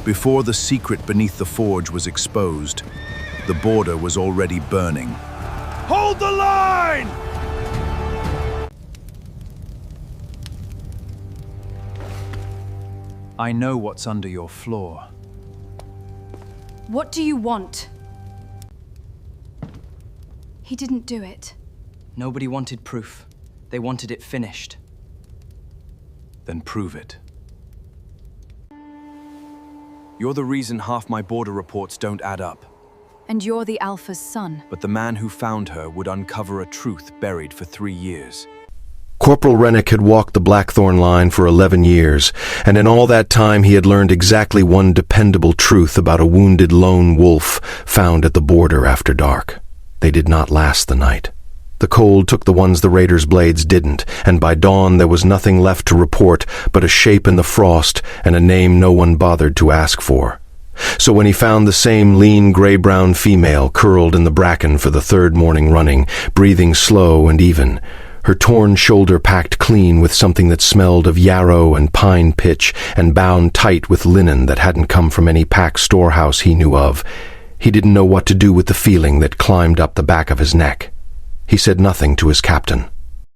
Before the secret beneath the forge was exposed, the border was already burning. Hold the line! I know what's under your floor. What do you want? He didn't do it. Nobody wanted proof. They wanted it finished. Then prove it. You're the reason half my border reports don't add up. And you're the Alpha's son. But the man who found her would uncover a truth buried for 3 years. Corporal Rennick had walked the Blackthorn line for 11 years, and in all that time he had learned exactly one dependable truth about a wounded lone wolf found at the border after dark. They did not last the night. The cold took the ones the raiders' blades didn't, and by dawn there was nothing left to report but a shape in the frost and a name no one bothered to ask for. So when he found the same lean gray-brown female curled in the bracken for the 3rd morning running, breathing slow and even, her torn shoulder packed clean with something that smelled of yarrow and pine pitch and bound tight with linen that hadn't come from any pack storehouse he knew of, he didn't know what to do with the feeling that climbed up the back of his neck. He said nothing to his captain.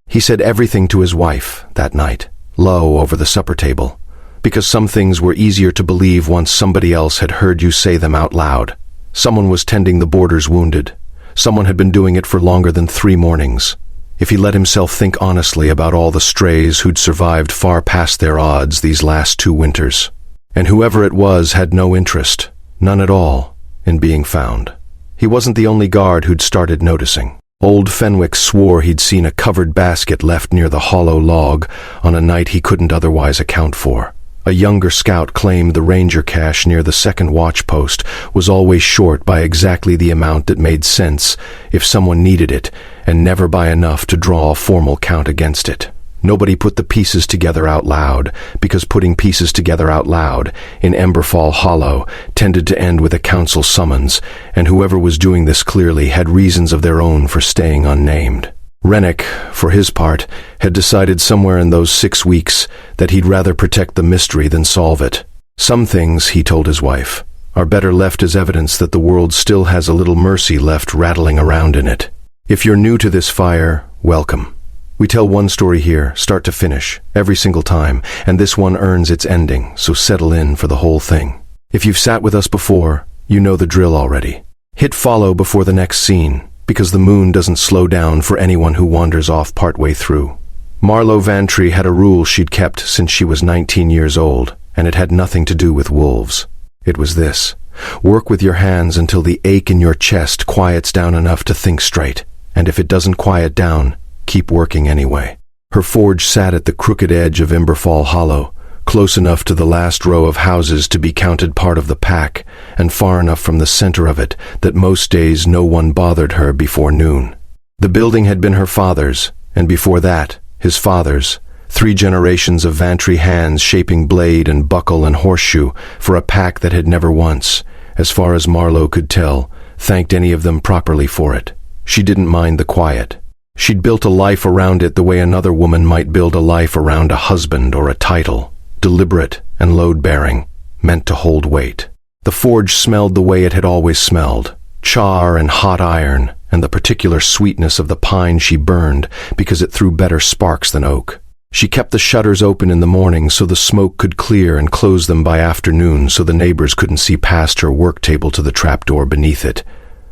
He said everything to his wife that night, low over the supper table, because some things were easier to believe once somebody else had heard you say them out loud. Someone was tending the border's wounded. Someone had been doing it for longer than 3 mornings. If he let himself think honestly about all the strays who'd survived far past their odds these last 2 winters. And whoever it was had no interest, none at all, in being found. He wasn't the only guard who'd started noticing. Old Fenwick swore he'd seen a covered basket left near the hollow log on a night he couldn't otherwise account for. A younger scout claimed the ranger cache near the 2nd watch post was always short by exactly the amount that made sense if someone needed it, and never by enough to draw a formal count against it. Nobody put the pieces together out loud, because putting pieces together out loud in Emberfall Hollow tended to end with a council summons, and whoever was doing this clearly had reasons of their own for staying unnamed. Rennick, for his part, had decided somewhere in those 6 weeks that he'd rather protect the mystery than solve it. Some things, he told his wife, are better left as evidence that the world still has a little mercy left rattling around in it. If you're new to this fire, welcome. We tell one story here, start to finish, every single time, and this one earns its ending, so settle in for the whole thing. If you've sat with us before, you know the drill already. Hit follow before the next scene, because the moon doesn't slow down for anyone who wanders off partway through. Marlow Vantry had a rule she'd kept since she was 19 years old, and it had nothing to do with wolves. It was this: work with your hands until the ache in your chest quiets down enough to think straight, and if it doesn't quiet down, keep working anyway. Her forge sat at the crooked edge of Emberfall Hollow, close enough to the last row of houses to be counted part of the pack, and far enough from the center of it that most days no one bothered her before noon. The building had been her father's, and before that, his father's, 3 generations of Vantry hands shaping blade and buckle and horseshoe for a pack that had never once, as far as Marlow could tell, thanked any of them properly for it. She didn't mind the quiet. She'd built a life around it the way another woman might build a life around a husband or a title, deliberate and load-bearing, meant to hold weight. The forge smelled the way it had always smelled, char and hot iron, and the particular sweetness of the pine she burned because it threw better sparks than oak. She kept the shutters open in the morning so the smoke could clear and closed them by afternoon so the neighbors couldn't see past her work table to the trapdoor beneath it,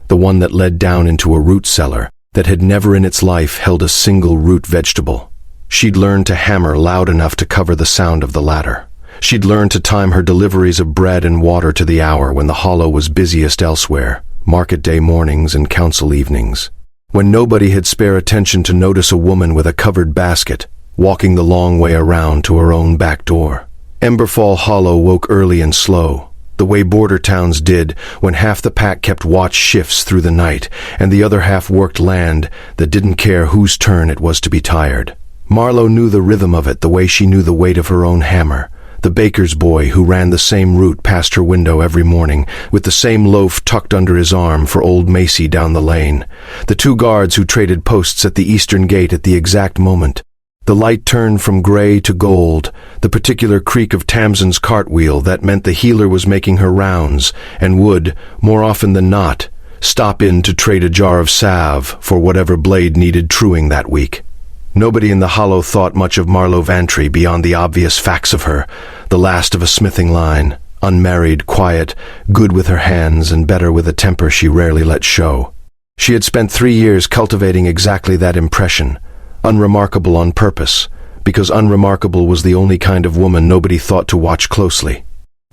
the one that led down into a root cellar that had never in its life held a single root vegetable. She'd learned to hammer loud enough to cover the sound of the ladder. She'd learned to time her deliveries of bread and water to the hour when the hollow was busiest elsewhere, market day mornings and council evenings, when nobody had spare attention to notice a woman with a covered basket, walking the long way around to her own back door. Emberfall Hollow woke early and slow, the way border towns did when half the pack kept watch shifts through the night and the other half worked land that didn't care whose turn it was to be tired. Marlow knew the rhythm of it the way she knew the weight of her own hammer. The baker's boy who ran the same route past her window every morning, with the same loaf tucked under his arm for old Macy down the lane. The 2 guards who traded posts at the eastern gate at the exact moment. The light turned from gray to gold, the particular creak of Tamsin's cartwheel that meant the healer was making her rounds and would, more often than not, stop in to trade a jar of salve for whatever blade needed truing that week. Nobody in the Hollow thought much of Marlow Vantry beyond the obvious facts of her, the last of a smithing line, unmarried, quiet, good with her hands and better with a temper she rarely let show. She had spent 3 years cultivating exactly that impression, unremarkable on purpose, because unremarkable was the only kind of woman nobody thought to watch closely.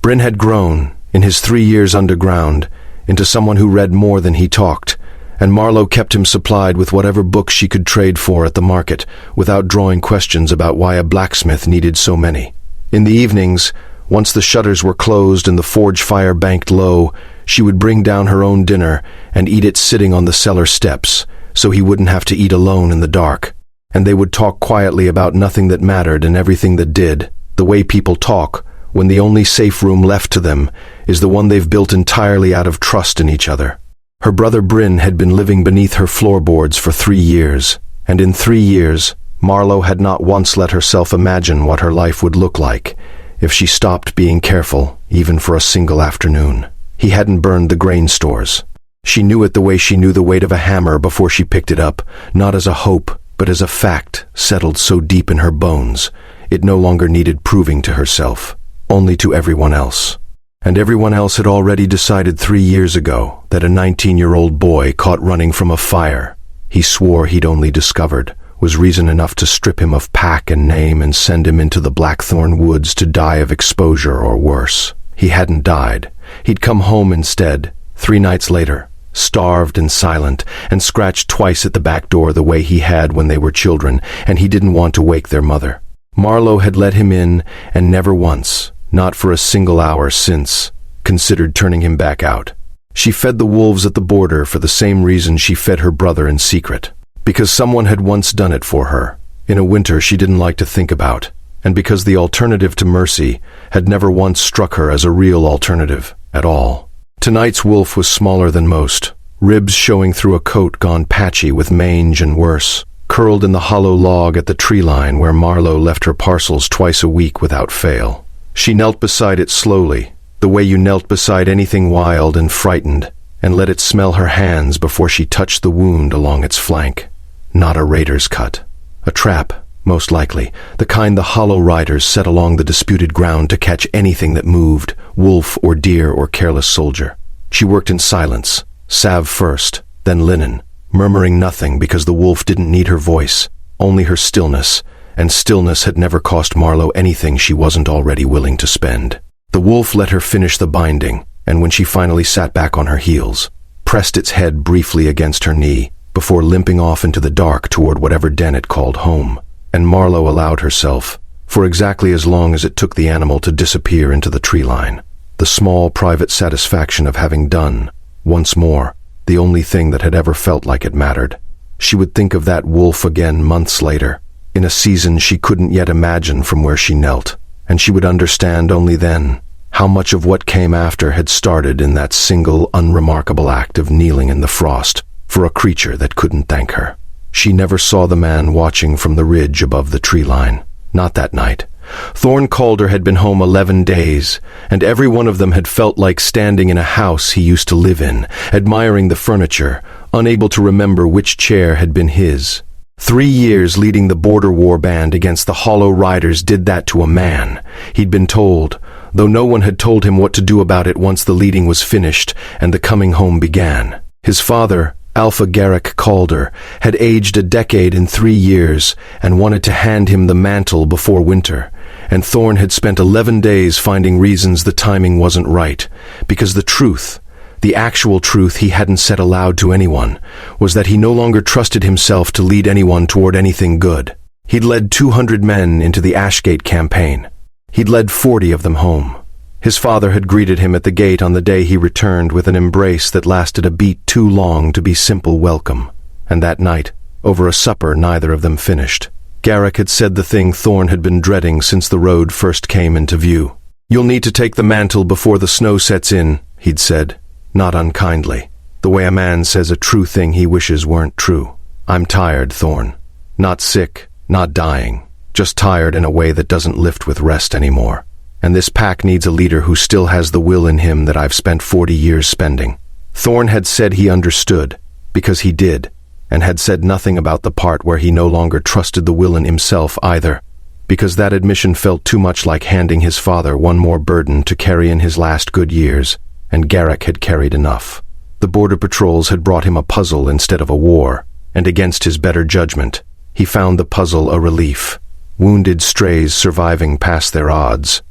Bryn had grown, in his 3 years underground, into someone who read more than he talked, and Marlow kept him supplied with whatever books she could trade for at the market, without drawing questions about why a blacksmith needed so many. In the evenings, once the shutters were closed and the forge fire banked low, she would bring down her own dinner and eat it sitting on the cellar steps, so he wouldn't have to eat alone in the dark. And they would talk quietly about nothing that mattered and everything that did, the way people talk when the only safe room left to them is the one they've built entirely out of trust in each other. Her brother Bryn had been living beneath her floorboards for 3 years, and in 3 years, Marlow had not once let herself imagine what her life would look like if she stopped being careful, even for a single afternoon. He hadn't burned the grain stores. She knew it the way she knew the weight of a hammer before she picked it up, not as a hope, but as a fact settled so deep in her bones, it no longer needed proving to herself, only to everyone else. And everyone else had already decided 3 years ago that a 19-year-old boy caught running from a fire he swore he'd only discovered was reason enough to strip him of pack and name and send him into the Blackthorn woods to die of exposure or worse. He hadn't died. He'd come home instead, 3 nights later, starved and silent, and scratched twice at the back door the way he had when they were children, and he didn't want to wake their mother. Marlow had let him in, and never once, not for a single hour since, considered turning him back out. She fed the wolves at the border for the same reason she fed her brother in secret. Because someone had once done it for her, in a winter she didn't like to think about, and because the alternative to mercy had never once struck her as a real alternative at all. Tonight's wolf was smaller than most, ribs showing through a coat gone patchy with mange and worse, curled in the hollow log at the tree line where Marlow left her parcels twice a week without fail. She knelt beside it slowly, the way you knelt beside anything wild and frightened, and let it smell her hands before she touched the wound along its flank. Not a raider's cut. A trap, most likely, the kind the Hollow riders set along the disputed ground to catch anything that moved, wolf or deer or careless soldier. She worked in silence, salve first, then linen, murmuring nothing because the wolf didn't need her voice, only her stillness, and stillness had never cost Marlow anything she wasn't already willing to spend. The wolf let her finish the binding, and when she finally sat back on her heels, pressed its head briefly against her knee, before limping off into the dark toward whatever den it called home, and Marlow allowed herself, for exactly as long as it took the animal to disappear into the tree line, the small private satisfaction of having done, once more, the only thing that had ever felt like it mattered. She would think of that wolf again months later, in a season she couldn't yet imagine from where she knelt, and she would understand only then how much of what came after had started in that single unremarkable act of kneeling in the frost for a creature that couldn't thank her. She never saw the man watching from the ridge above the tree line. Not that night. Thorne Calder had been home 11 days, and every one of them had felt like standing in a house he used to live in, admiring the furniture, unable to remember which chair had been his. 3 years leading the border war band against the Hollow riders did that to a man, he'd been told, though no one had told him what to do about it once the leading was finished and the coming home began. His father, Alpha Garrick Calder, had aged a decade in 3 years and wanted to hand him the mantle before winter, and Thorne had spent 11 days finding reasons the timing wasn't right, because the truth, the actual truth he hadn't said aloud to anyone, was that he no longer trusted himself to lead anyone toward anything good. He'd led 200 men into the Ashgate campaign. He'd led 40 of them home. His father had greeted him at the gate on the day he returned with an embrace that lasted a beat too long to be simple welcome. And that night, over a supper neither of them finished, Garrick had said the thing Thorne had been dreading since the road first came into view. "You'll need to take the mantle before the snow sets in," he'd said, not unkindly, the way a man says a true thing he wishes weren't true. "I'm tired, Thorne. Not sick, Not dying, just tired in a way that doesn't lift with rest anymore. And this pack needs a leader who still has the will in him that I've spent 40 years spending. Thorne had said he understood, because he did, and had said nothing about the part where he no longer trusted the will in himself either, because that admission felt too much like handing his father one more burden to carry in his last good years, and Garrick had carried enough. The border patrols had brought him a puzzle instead of a war, and against his better judgment, he found the puzzle a relief. Wounded strays surviving past their odds.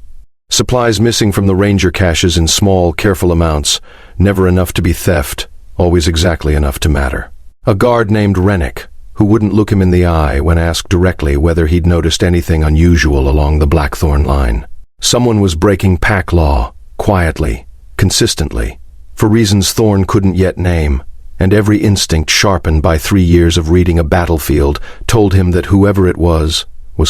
Supplies missing from the ranger caches in small, careful amounts, never enough to be theft, always exactly enough to matter. A guard named Rennick, who wouldn't look him in the eye when asked directly whether he'd noticed anything unusual along the Blackthorn line. Someone was breaking pack law, quietly, consistently, for reasons Thorne couldn't yet name, and every instinct sharpened by 3 years of reading a battlefield told him that whoever it was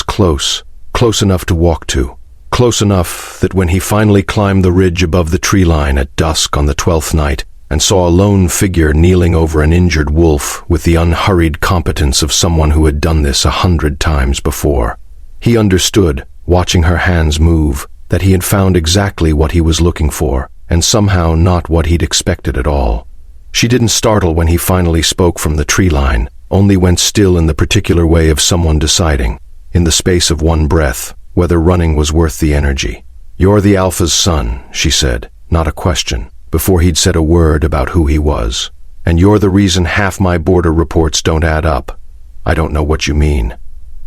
close, close enough to walk to. Close enough that when he finally climbed the ridge above the tree line at dusk on the 12th night and saw a lone figure kneeling over an injured wolf with the unhurried competence of someone who had done this 100 times before, he understood, watching her hands move, that he had found exactly what he was looking for, and somehow not what he'd expected at all. She didn't startle when he finally spoke from the tree line, only went still in the particular way of someone deciding, in the space of one breath, whether running was worth the energy. "You're the Alpha's son," she said, not a question, before he'd said a word about who he was. "And you're the reason half my border reports don't add up. I don't know what you mean.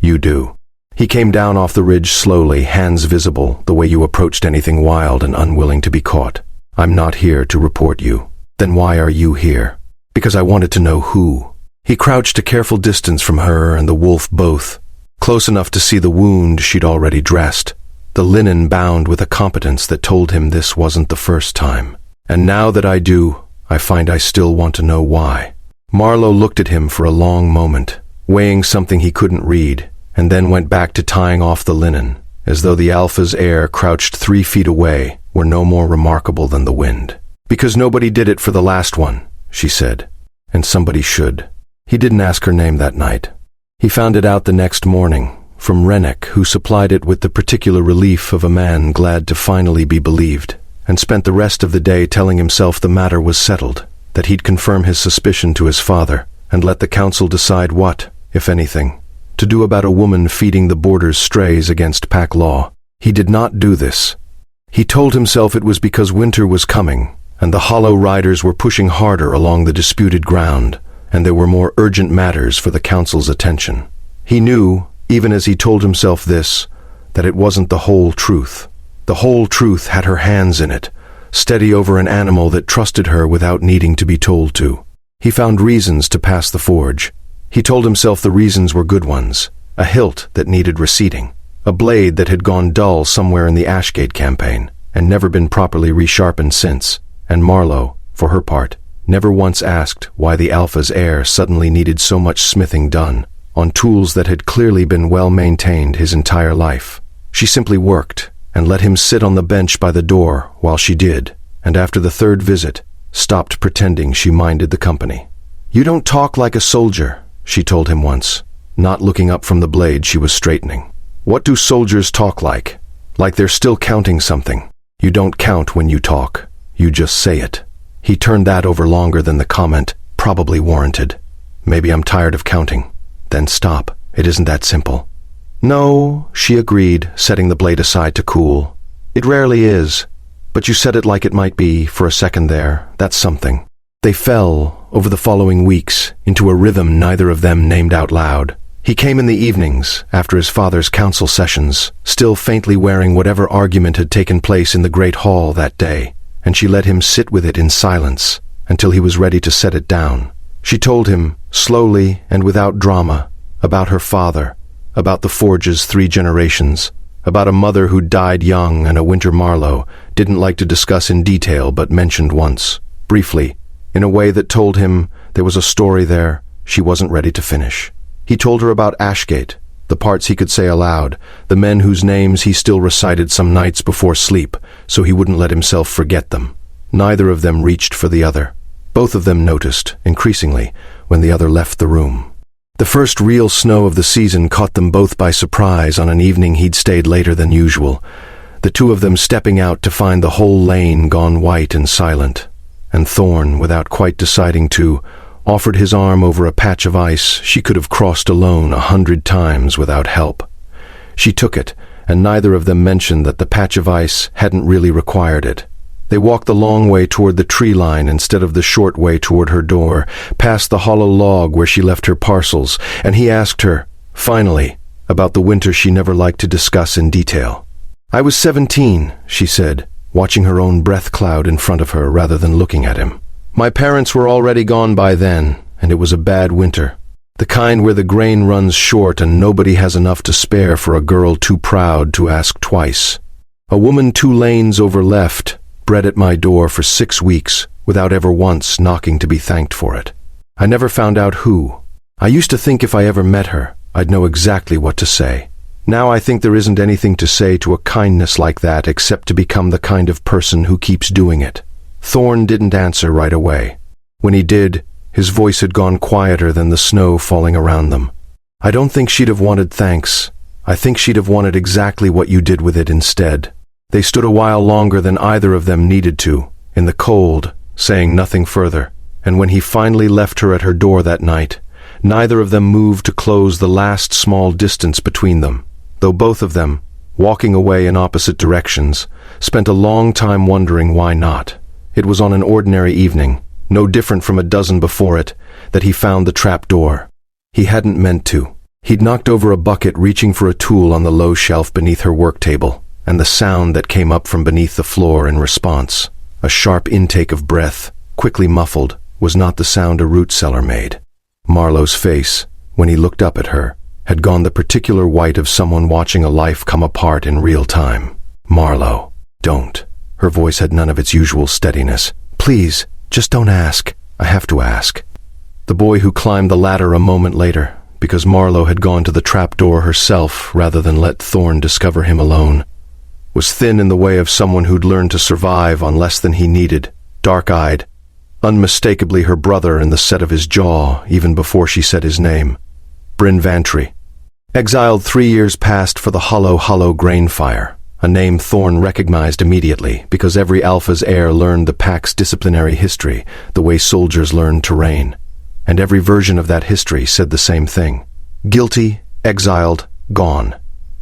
You do." He came down off the ridge slowly, hands visible, the way you approached anything wild and unwilling to be caught. "I'm not here to report you." "Then why are you here?" "Because I wanted to know who." He crouched a careful distance from her and the wolf both, close enough to see the wound she'd already dressed, the linen bound with a competence that told him this wasn't the first time. "And now that I do, I find I still want to know why." Marlow looked at him for a long moment, weighing something he couldn't read, and then went back to tying off the linen, as though the Alpha's heir crouched 3 feet away were no more remarkable than the wind. "Because nobody did it for the last one," she said, "and somebody should." He didn't ask her name that night. He found it out the next morning, from Rennick, who supplied it with the particular relief of a man glad to finally be believed, and spent the rest of the day telling himself the matter was settled, that he'd confirm his suspicion to his father, and let the council decide what, if anything, to do about a woman feeding the border's strays against pack law. He did not do this. He told himself it was because winter was coming, and the Hollow Riders were pushing harder along the disputed ground, and there were more urgent matters for the council's attention. He knew, even as he told himself this, that it wasn't the whole truth. The whole truth had her hands in it, steady over an animal that trusted her without needing to be told to. He found reasons to pass the forge. He told himself the reasons were good ones: a hilt that needed reseating, a blade that had gone dull somewhere in the Ashgate campaign, and never been properly resharpened since, and Marlow, for her part, never once asked why the Alpha's heir suddenly needed so much smithing done, on tools that had clearly been well maintained his entire life. She simply worked, and let him sit on the bench by the door while she did, and after the 3rd visit, stopped pretending she minded the company. "You don't talk like a soldier," she told him once, not looking up from the blade she was straightening. "What do soldiers talk like? Like they're still counting something. You don't count when you talk, you just say it." He turned that over longer than the comment probably warranted. "Maybe I'm tired of counting." "Then stop. It isn't that simple." "No," she agreed, setting the blade aside to cool. "It rarely is. But you said it like it might be for a second there. That's something." They fell, over the following weeks, into a rhythm neither of them named out loud. He came in the evenings, after his father's council sessions, still faintly wearing whatever argument had taken place in the great hall that day, and she let him sit with it in silence until he was ready to set it down. She told him, slowly and without drama, about her father, about the forge's 3 generations, about a mother who died young and a winter Marlow didn't like to discuss in detail but mentioned once, briefly, in a way that told him there was a story there she wasn't ready to finish. He told her about Ashgate, the parts he could say aloud, the men whose names he still recited some nights before sleep, so he wouldn't let himself forget them. Neither of them reached for the other. Both of them noticed, increasingly, when the other left the room. The first real snow of the season caught them both by surprise on an evening he'd stayed later than usual, the two of them stepping out to find the whole lane gone white and silent, and Thorne, without quite deciding to, offered his arm over a patch of ice she could have crossed alone 100 times without help. She took it, and neither of them mentioned that the patch of ice hadn't really required it. They walked the long way toward the tree line instead of the short way toward her door, past the hollow log where she left her parcels, and he asked her, finally, about the winter she never liked to discuss in detail. "I was 17, she said, watching her own breath cloud in front of her rather than looking at him. "My parents were already gone by then, and it was a bad winter. The kind where the grain runs short and nobody has enough to spare for a girl too proud to ask twice. A woman 2 lanes over left bred at my door for 6 weeks without ever once knocking to be thanked for it. I never found out who. I used to think if I ever met her, I'd know exactly what to say. Now I think there isn't anything to say to a kindness like that except to become the kind of person who keeps doing it." Thorne didn't answer right away. When he did, his voice had gone quieter than the snow falling around them. "I don't think she'd have wanted thanks. I think she'd have wanted exactly what you did with it instead." They stood a while longer than either of them needed to, in the cold, saying nothing further, and when he finally left her at her door that night, neither of them moved to close the last small distance between them, though both of them, walking away in opposite directions, spent a long time wondering why not. It was on an ordinary evening, no different from a dozen before it, that he found the trap door. He hadn't meant to. He'd knocked over a bucket reaching for a tool on the low shelf beneath her work table, and the sound that came up from beneath the floor in response, a sharp intake of breath, quickly muffled, was not the sound a root cellar made. Marlow's face, when he looked up at her, had gone the particular white of someone watching a life come apart in real time. "Marlow, don't." Her voice had none of its usual steadiness. "Please, just don't ask. I have to ask." The boy who climbed the ladder a moment later, because Marlow had gone to the trapdoor herself rather than let Thorne discover him alone, was thin in the way of someone who'd learned to survive on less than he needed, dark-eyed, unmistakably her brother in the set of his jaw even before she said his name. Bryn Vantry. Exiled 3 years past for the Hollow grain fire, a name Thorne recognized immediately because every Alpha's heir learned the pack's disciplinary history the way soldiers learned terrain, and every version of that history said the same thing. Guilty, exiled, gone.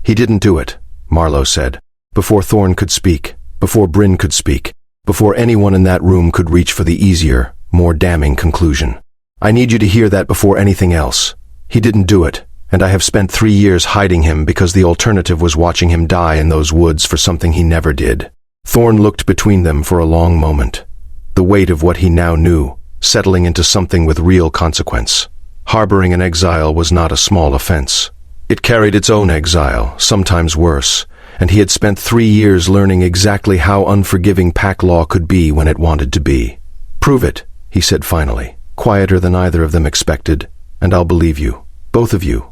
He didn't do it, Marlow said, before Thorne could speak, before Bryn could speak, before anyone in that room could reach for the easier, more damning conclusion. "I need you to hear that before anything else. He didn't do it, and I have spent 3 years hiding him because the alternative was watching him die in those woods for something he never did." Thorne looked between them for a long moment, the weight of what he now knew, settling into something with real consequence. Harboring an exile was not a small offense. It carried its own exile, sometimes worse, and he had spent 3 years learning exactly how unforgiving pack law could be when it wanted to be. "Prove it," he said finally, quieter than either of them expected, "and I'll believe you, both of you.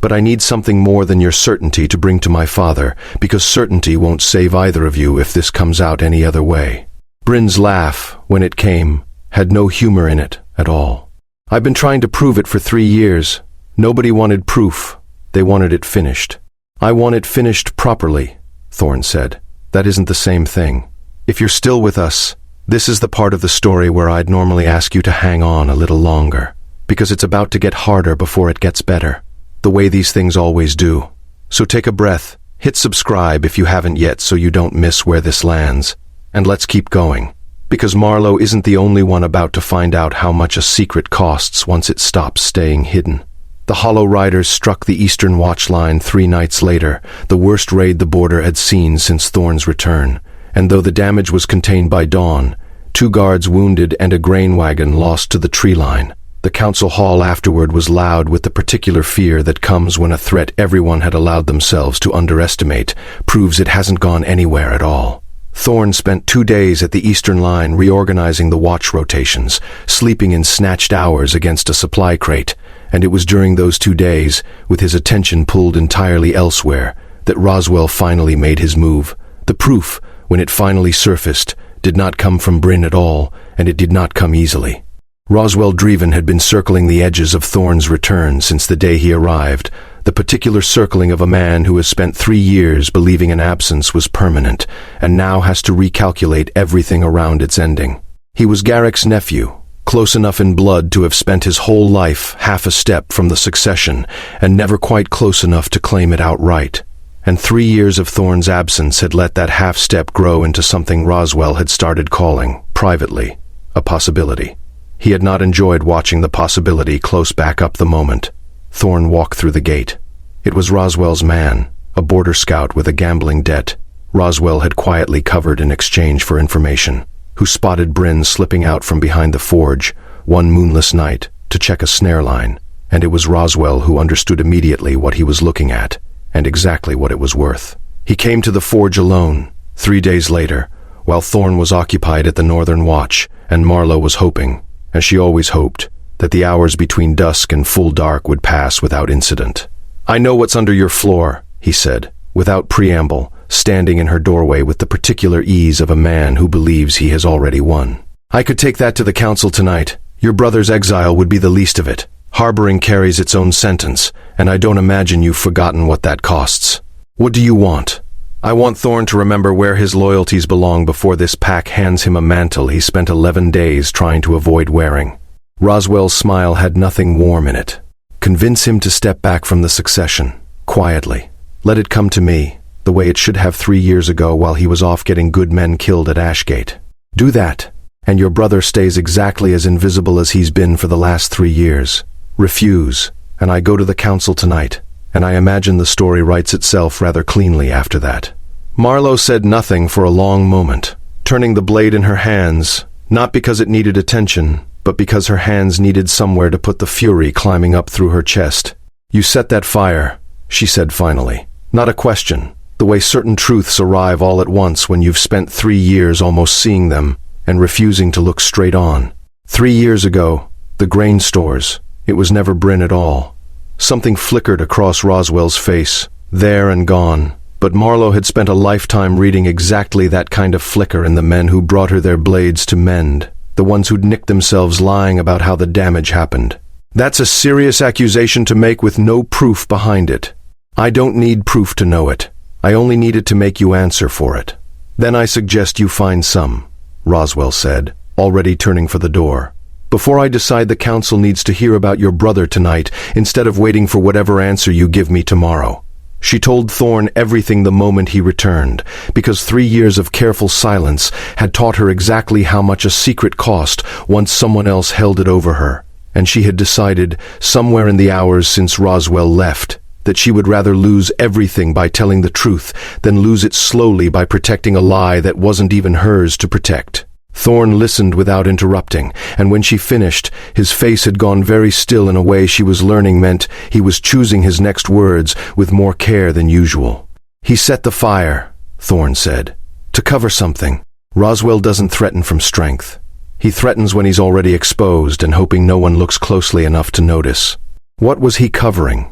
But I need something more than your certainty to bring to my father, because certainty won't save either of you if this comes out any other way." Bryn's laugh, when it came, had no humor in it at all. "I've been trying to prove it for 3 years. Nobody wanted proof. They wanted it finished." "I want it finished properly," Thorne said. "That isn't the same thing. If you're still with us, this is the part of the story where I'd normally ask you to hang on a little longer, because it's about to get harder before it gets better, the way these things always do. So take a breath, hit subscribe if you haven't yet so you don't miss where this lands, and let's keep going, because Marlow isn't the only one about to find out how much a secret costs once it stops staying hidden. The Hollow Riders struck the Eastern Watch Line 3 nights later, the worst raid the border had seen since Thorne's return, and though the damage was contained by dawn, 2 guards wounded and a grain wagon lost to the tree line, the council hall afterward was loud with the particular fear that comes when a threat everyone had allowed themselves to underestimate proves it hasn't gone anywhere at all. Thorne spent 2 days at the Eastern Line reorganizing the watch rotations, sleeping in snatched hours against a supply crate, and it was during those 2 days, with his attention pulled entirely elsewhere, that Roswell finally made his move. The proof, when it finally surfaced, did not come from Bryn at all, and it did not come easily. Roswell Dreven had been circling the edges of Thorne's return since the day he arrived, the particular circling of a man who has spent 3 years believing an absence was permanent, and now has to recalculate everything around its ending. He was Garrick's nephew, close enough in blood to have spent his whole life half a step from the succession, and never quite close enough to claim it outright. And 3 years of Thorne's absence had let that half step grow into something Roswell had started calling, privately, a possibility. He had not enjoyed watching the possibility close back up the moment Thorne walked through the gate. It was Roswell's man, a border scout with a gambling debt Roswell had quietly covered in exchange for information, who spotted Bryn slipping out from behind the forge one moonless night to check a snare line, and it was Roswell who understood immediately what he was looking at, and exactly what it was worth. He came to the forge alone, 3 days later, while Thorne was occupied at the Northern Watch, and Marlow was hoping, as she always hoped, that the hours between dusk and full dark would pass without incident. "I know what's under your floor," he said, without preamble, standing in her doorway with the particular ease of a man who believes he has already won. "I could take that to the council tonight. Your brother's exile would be the least of it. Harboring carries its own sentence, and I don't imagine you've forgotten what that costs. What do you want?" "I want Thorne to remember where his loyalties belong before this pack hands him a mantle he spent 11 days trying to avoid wearing." Roswell's smile had nothing warm in it. "Convince him to step back from the succession, quietly. Let it come to me, the way it should have 3 years ago while he was off getting good men killed at Ashgate. Do that, and your brother stays exactly as invisible as he's been for the last 3 years. Refuse, and I go to the council tonight, and I imagine the story writes itself rather cleanly after that." Marlow said nothing for a long moment, turning the blade in her hands, not because it needed attention, but because her hands needed somewhere to put the fury climbing up through her chest. "You set that fire," she said finally. "Not a question, the way certain truths arrive all at once when you've spent 3 years almost seeing them and refusing to look straight on. 3 years ago, the grain stores, it was never Bryn at all." Something flickered across Roswell's face, there and gone, but Marlow had spent a lifetime reading exactly that kind of flicker in the men who brought her their blades to mend, the ones who'd nicked themselves lying about how the damage happened. "That's a serious accusation to make with no proof behind it. I don't need proof to know it. I only need it to make you answer for it. Then I suggest you find some," Roswell said, already turning for the door. "Before I decide the council needs to hear about your brother tonight, instead of waiting for whatever answer you give me tomorrow." She told Thorne everything the moment he returned, because 3 years of careful silence had taught her exactly how much a secret cost once someone else held it over her, and she had decided, somewhere in the hours since Roswell left, that she would rather lose everything by telling the truth than lose it slowly by protecting a lie that wasn't even hers to protect. Thorne listened without interrupting, and when she finished, his face had gone very still in a way she was learning meant he was choosing his next words with more care than usual. "He set the fire," Thorne said, "to cover something. Roswell doesn't threaten from strength. He threatens when he's already exposed and hoping no one looks closely enough to notice. What was he covering?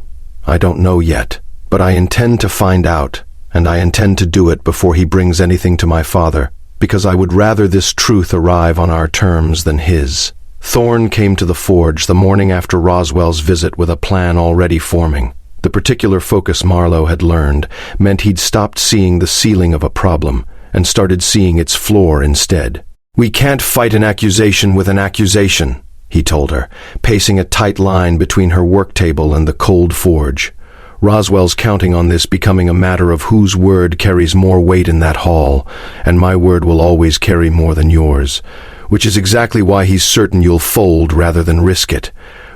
I don't know yet, but I intend to find out, and I intend to do it before he brings anything to my father, because I would rather this truth arrive on our terms than his." Thorne came to the forge the morning after Roswell's visit with a plan already forming. The particular focus Marlow had learned meant he'd stopped seeing the ceiling of a problem and started seeing its floor instead. "We can't fight an accusation with an accusation," he told her, pacing a tight line between her work table and the cold forge. "Roswell's counting on this becoming a matter of whose word carries more weight in that hall, and my word will always carry more than yours, which is exactly why he's certain you'll fold rather than risk it.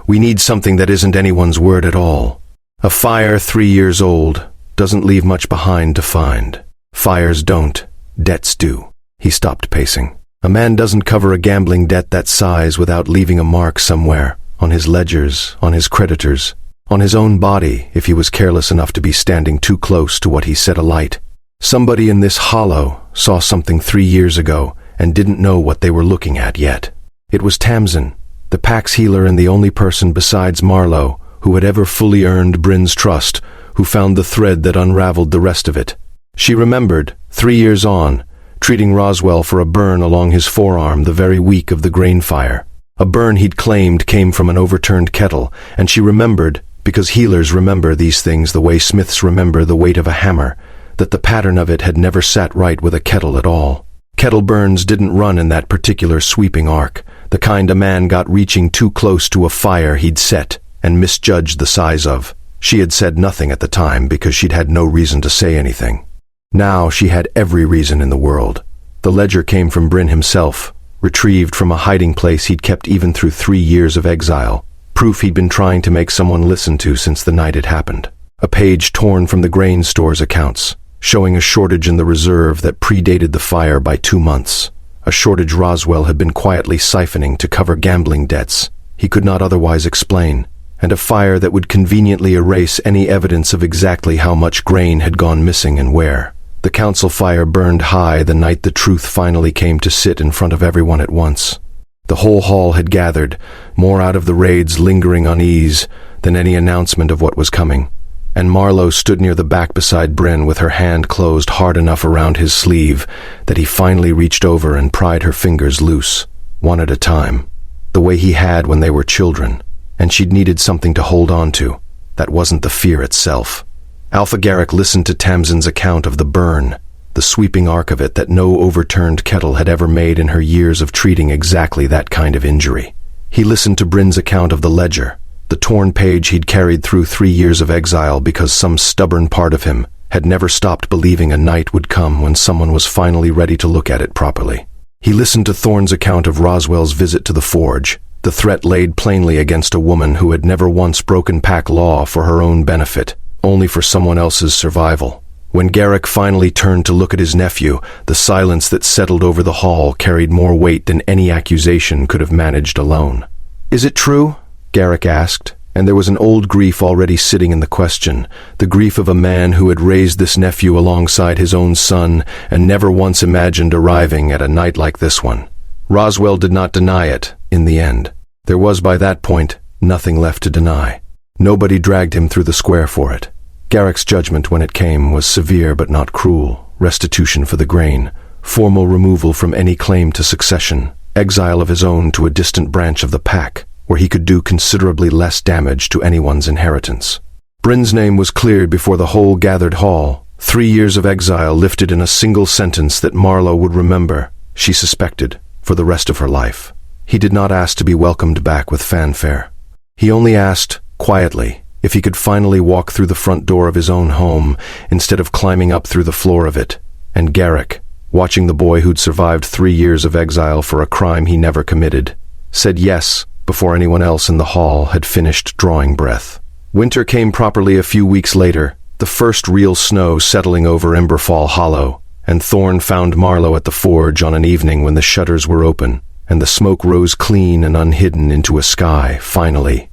We need something that isn't anyone's word at all. A fire 3 years old doesn't leave much behind to find. Fires don't, debts do." He stopped pacing. "A man doesn't cover a gambling debt that size without leaving a mark somewhere, on his ledgers, on his creditors, on his own body if he was careless enough to be standing too close to what he set alight. Somebody in this hollow saw something 3 years ago and didn't know what they were looking at yet. It was Tamsin, the pack's healer and the only person besides Marlow who had ever fully earned Bryn's trust, who found the thread that unraveled the rest of it. She remembered, 3 years on, treating Roswell for a burn along his forearm the very week of the grain fire. A burn he'd claimed came from an overturned kettle, and she remembered, because healers remember these things the way smiths remember the weight of a hammer, that the pattern of it had never sat right with a kettle at all. Kettle burns didn't run in that particular sweeping arc, the kind a man got reaching too close to a fire he'd set and misjudged the size of. She had said nothing at the time because she'd had no reason to say anything. Now she had every reason in the world. The ledger came from Bryn himself, retrieved from a hiding place he'd kept even through 3 years of exile, proof he'd been trying to make someone listen to since the night it happened. A page torn from the grain store's accounts, showing a shortage in the reserve that predated the fire by 2 months, a shortage Roswell had been quietly siphoning to cover gambling debts he could not otherwise explain, and a fire that would conveniently erase any evidence of exactly how much grain had gone missing and where. The council fire burned high the night the truth finally came to sit in front of everyone at once. The whole hall had gathered, more out of the raid's lingering unease than any announcement of what was coming, and Marlow stood near the back beside Bryn with her hand closed hard enough around his sleeve that he finally reached over and pried her fingers loose, one at a time, the way he had when they were children, and she'd needed something to hold on to. That wasn't the fear itself. Alpha Garrick listened to Tamsin's account of the burn, the sweeping arc of it that no overturned kettle had ever made in her years of treating exactly that kind of injury. He listened to Bryn's account of the ledger, the torn page he'd carried through 3 years of exile because some stubborn part of him had never stopped believing a night would come when someone was finally ready to look at it properly. He listened to Thorne's account of Roswell's visit to the forge, the threat laid plainly against a woman who had never once broken pack law for her own benefit, only for someone else's survival. When Garrick finally turned to look at his nephew, the silence that settled over the hall carried more weight than any accusation could have managed alone. "Is it true?" Garrick asked, and there was an old grief already sitting in the question, the grief of a man who had raised this nephew alongside his own son and never once imagined arriving at a night like this one. Roswell did not deny it, in the end. There was, by that point, nothing left to deny. Nobody dragged him through the square for it. Garrick's judgment when it came was severe but not cruel: restitution for the grain, formal removal from any claim to succession, exile of his own to a distant branch of the pack, where he could do considerably less damage to anyone's inheritance. Bryn's name was cleared before the whole gathered hall, 3 years of exile lifted in a single sentence that Marlow would remember, she suspected, for the rest of her life. He did not ask to be welcomed back with fanfare. He only asked, quietly, if he could finally walk through the front door of his own home instead of climbing up through the floor of it, and Garrick, watching the boy who'd survived 3 years of exile for a crime he never committed, said yes before anyone else in the hall had finished drawing breath. Winter came properly a few weeks later, the first real snow settling over Emberfall Hollow, and Thorne found Marlow at the forge on an evening when the shutters were open, and the smoke rose clean and unhidden into a sky, finally,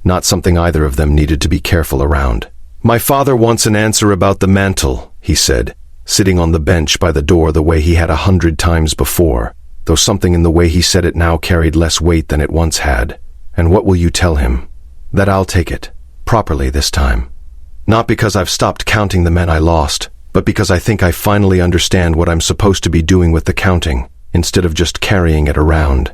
not something either of them needed to be careful around. "My father wants an answer about the mantle," he said, sitting on the bench by the door the way he had 100 times before, though something in the way he said it now carried less weight than it once had. "And what will you tell him?" "That I'll take it, properly this time. Not because I've stopped counting the men I lost, but because I think I finally understand what I'm supposed to be doing with the counting, instead of just carrying it around."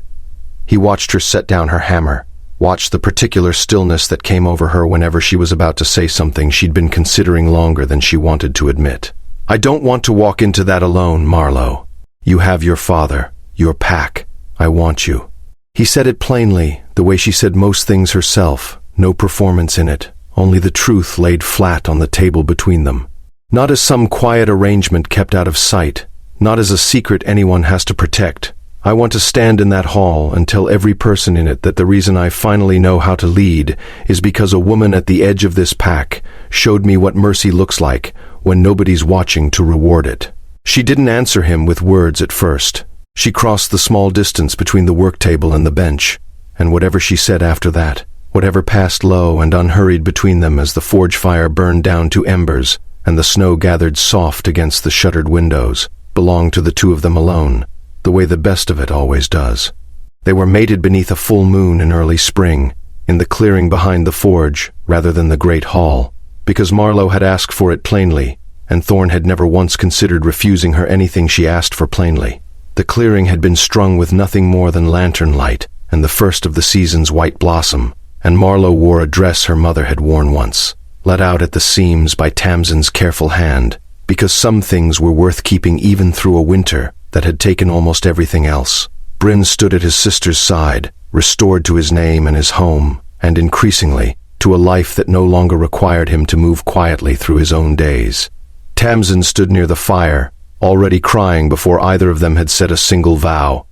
He watched her set down her hammer, watched the particular stillness that came over her whenever she was about to say something she'd been considering longer than she wanted to admit. "I don't want to walk into that alone, Marlow. You have your father, your pack. I want you." He said it plainly, the way she said most things herself, no performance in it, only the truth laid flat on the table between them. Not as some quiet arrangement kept out of sight, not as a secret anyone has to protect. "I want to stand in that hall and tell every person in it that the reason I finally know how to lead is because a woman at the edge of this pack showed me what mercy looks like when nobody's watching to reward it." She didn't answer him with words at first. She crossed the small distance between the work table and the bench, and whatever she said after that, whatever passed low and unhurried between them as the forge fire burned down to embers and the snow gathered soft against the shuttered windows, belonged to the two of them alone, the way the best of it always does. They were mated beneath a full moon in early spring, in the clearing behind the forge rather than the great hall, because Marlow had asked for it plainly, and Thorne had never once considered refusing her anything she asked for plainly. The clearing had been strung with nothing more than lantern light and the first of the season's white blossom, and Marlow wore a dress her mother had worn once, let out at the seams by Tamsin's careful hand, because some things were worth keeping even through a winter that had taken almost everything else. Bryn stood at his sister's side, restored to his name and his home, and increasingly, to a life that no longer required him to move quietly through his own days. Tamsin stood near the fire, already crying before either of them had said a single vow.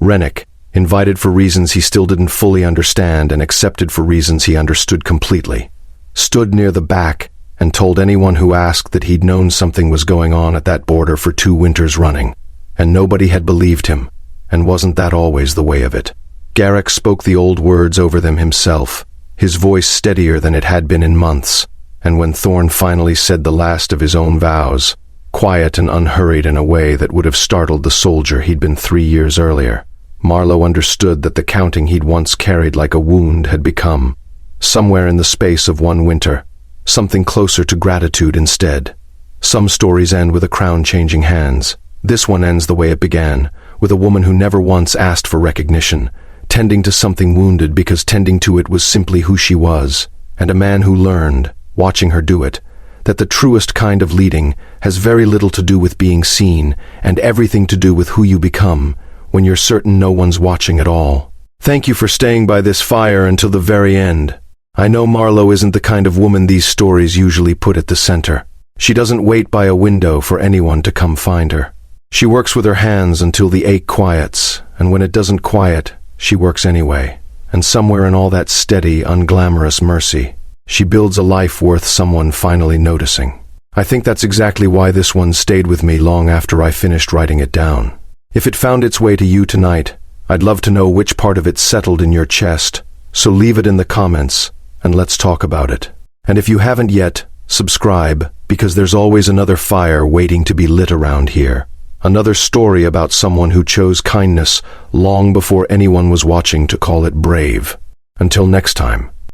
Rennick, invited for reasons he still didn't fully understand and accepted for reasons he understood completely, stood near the back and told anyone who asked that he'd known something was going on at that border for 2 winters running, and nobody had believed him, and wasn't that always the way of it? Garrick spoke the old words over them himself, his voice steadier than it had been in months, and when Thorne finally said the last of his own vows, quiet and unhurried in a way that would have startled the soldier he'd been 3 years earlier, Marlow understood that the counting he'd once carried like a wound had become, somewhere in the space of 1 winter, something closer to gratitude instead. Some stories end with a crown changing hands. This one ends the way it began, with a woman who never once asked for recognition, tending to something wounded because tending to it was simply who she was, and a man who learned, watching her do it, that the truest kind of leading has very little to do with being seen and everything to do with who you become when you're certain no one's watching at all. Thank you for staying by this fire until the very end. I know Marlow isn't the kind of woman these stories usually put at the center. She doesn't wait by a window for anyone to come find her. She works with her hands until the ache quiets, and when it doesn't quiet, she works anyway. And somewhere in all that steady, unglamorous mercy, she builds a life worth someone finally noticing. I think that's exactly why this one stayed with me long after I finished writing it down. If it found its way to you tonight, I'd love to know which part of it settled in your chest, so leave it in the comments, and let's talk about it. And if you haven't yet, subscribe, because there's always another fire waiting to be lit around here. Another story about someone who chose kindness long before anyone was watching to call it brave. Until next time.